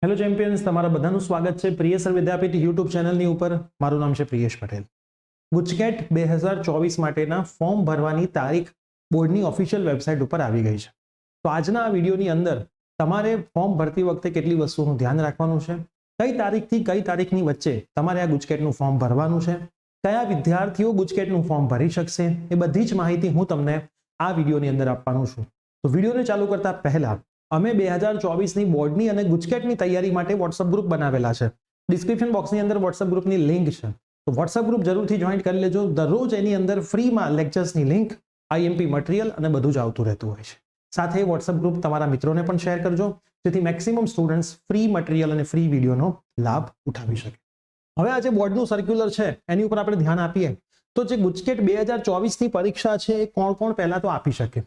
Hello champions, તમારા બધાનું સ્વાગત છે પ્રિયસર વિદ્યાપીઠ યુટ્યુબ ચેનલની ઉપર. મારું નામ છે પ્રિયેશ પટેલ. ગુજકેટ 2024 માટેના ફોર્મ ભરવાની તારીખ બોર્ડની ઓફિશિયલ વેબસાઇટ ઉપર આવી ગઈ છે. તો આજના આ વિડીયોની અંદર તમારે ફોર્મ ભરતી વખતે કેટલી વસ્તુઓનું ધ્યાન રાખવાનું છે, કઈ તારીખથી કઈ તારીખની વચ્ચે તમારે આ ગુજકેટનું ફોર્મ ભરવાનું છે, કયા વિદ્યાર્થીઓ ગુજકેટનું ફોર્મ ભરી શકશે, એ બધી જ માહિતી હું તમને આ વિડીયોની અંદર આપવાનું છું. તો વિડીયોને ચાલુ કરતા પહેલા અમે 2024ની બોર્ડની અને ગુજકેટની તૈયારી માટે વોટ્સઅપ ગ્રુપ બનાવેલા છે. ડિસ્ક્રિપ્શન બોક્સની અંદર વોટ્સઅપ ગ્રુપની લિંક છે, તો વોટ્સઅપ ગ્રુપ જરૂરથી જોઈન કરી લેજો. દરરોજ એની અંદર ફ્રીમાં લેક્ચર્સની લિંક, આઈએમપી મટીરિયલ અને બધું જ આવતું રહેતું હોય છે. સાથે વોટ્સઅપ ગ્રુપ તમારા મિત્રોને પણ શેર કરજો, જેથી મેક્સિમમ સ્ટુડન્ટ્સ ફ્રી મટીરિયલ અને ફ્રી વિડીયોનો લાભ ઉઠાવી શકે. હવે આ જે બોર્ડનું સર્ક્યુલર છે એની ઉપર આપણે ધ્યાન આપીએ તો જે ગુજકેટ 2024ની પરીક્ષા છે એ કોણ કોણ પહેલા તો આપી શકે?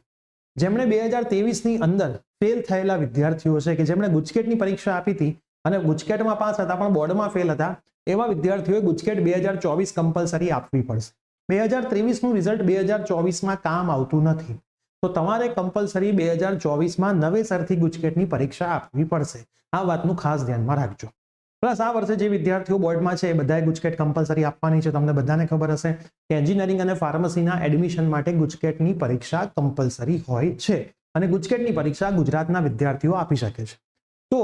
જેમણે 2023ની અંદર ફેલ થયેલા વિદ્યાર્થીઓ છે, કે જેમણે ગુજકેટની પરીક્ષા આપી હતી અને ગુજકેટમાં પાસ હતા પણ બોર્ડમાં ફેલ હતા, એવા વિદ્યાર્થીઓએ ગુજકેટ 2024 કમ્પલસરી આપવી પડશે. 2023નું રિઝલ્ટ 2024માં કામ આવતું નથી, તો તમારે કમ્પલસરી 2024માં નવેસરથી ગુજકેટની પરીક્ષા આપવી પડશે. આ વાતનું ખાસ ધ્યાનમાં રાખજો. પ્લસ આ વર્ષે જે વિદ્યાર્થીઓ બોર્ડમાં છે એ બધાએ ગુજકેટ કમ્પલસરી આપવાની છે. તમને બધાને ખબર હશે કે એન્જિનિયરિંગ અને ફાર્મસીના એડમિશન માટે ગુજકેટની પરીક્ષા કમ્પલસરી હોય છે અને ગુજકેટની પરીક્ષા ગુજરાતના વિદ્યાર્થીઓ આપી શકે છે. તો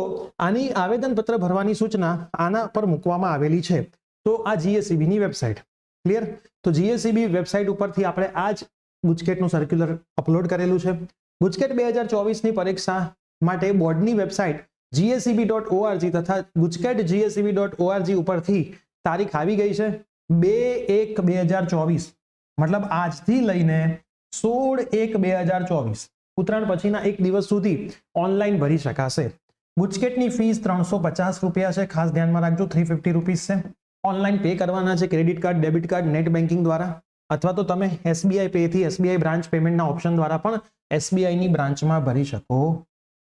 આની આવેદનપત્ર ભરવાની સૂચના આના પર મૂકવામાં આવેલી છે. તો આ જીએસઈબીની વેબસાઇટ ક્લિયર. તો જીએસઈબી વેબસાઇટ ઉપરથી આપણે આ જ ગુજકેટનું સર્ક્યુલર અપલોડ કરેલું છે. ગુજકેટ 2024ની પરીક્ષા માટે બોર્ડની વેબસાઇટ GSEB.org તથા ગુજકેટ GSEB.org ઉપરથી તારીખ આવી ગઈ છે 2/1/2024, મતલબ આજથી લઈને 16/1/2024 ઉત્તરાયણ પછીના એક દિવસ સુધી ઓનલાઈન ભરી શકાશે. ગુજકેટની ફીસ 350 રૂપિયા છે, ખાસ ધ્યાનમાં રાખજો. 350 રૂપીસ છે. ઓનલાઈન પે કરવાના છે credit card, debit card, net banking દ્વારા, અથવા તો તમે SBI પે થી SBI બ્રાન્ચ પેમેન્ટના ઓપ્શન દ્વારા પણ SBIની બ્રાન્ચમાં ભરી શકો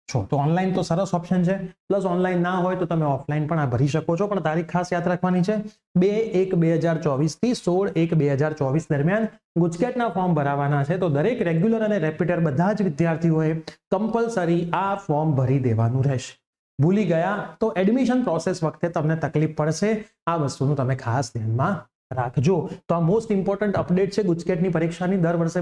છો. તો ઓનલાઈન તો સરસ ઓપ્શન છે. પ્લસ ઓનલાઈન ના હોય તો તમે ઓફલાઈન પણ આ ભરી શકો છો. પણ તારીખ ખાસ યાદ રાખવાની છે 2/1/2024 થી 16/1/2024 દરમિયાન ગુજકેટના ફોર્મ ભરાવાના છે. તો દરેક રેગ્યુલર અને રેપિટર બધા જ વિદ્યાર્થીઓએ કમ્પલસરી આ ફોર્મ ભરી દેવાનું રહેશે. ભૂલી ગયા તો એડમિશન પ્રોસેસ વખતે તમને તકલીફ પડશે. આ વસ્તુનું તમે ખાસ ધ્યાનમાં રાખજો. તો આ મોસ્ટ ઇમ્પોર્ટન્ટ અપડેટ છે ગુજકેટની પરીક્ષાની. દર વર્ષે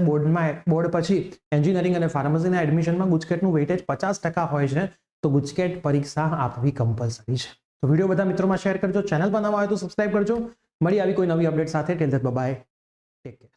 બોર્ડ પછી એન્જિનિયરિંગ અને ફાર્મસીના એડમિશનમાં ગુજકેટનું વેઇટેજ 50% હોય છે. તો ગુજકેટ પરીક્ષા આપવી કમ્પલસરી છે. તો વિડીયો બધા મિત્રોમાં શેર કરજો. ચેનલ પર નવા હોય તો સબસ્ક્રાઇબ કરજો. મળી આવી કોઈ નવી અપડેટ સાથે. ટેલ ધેટ બાય, ટેક કેર.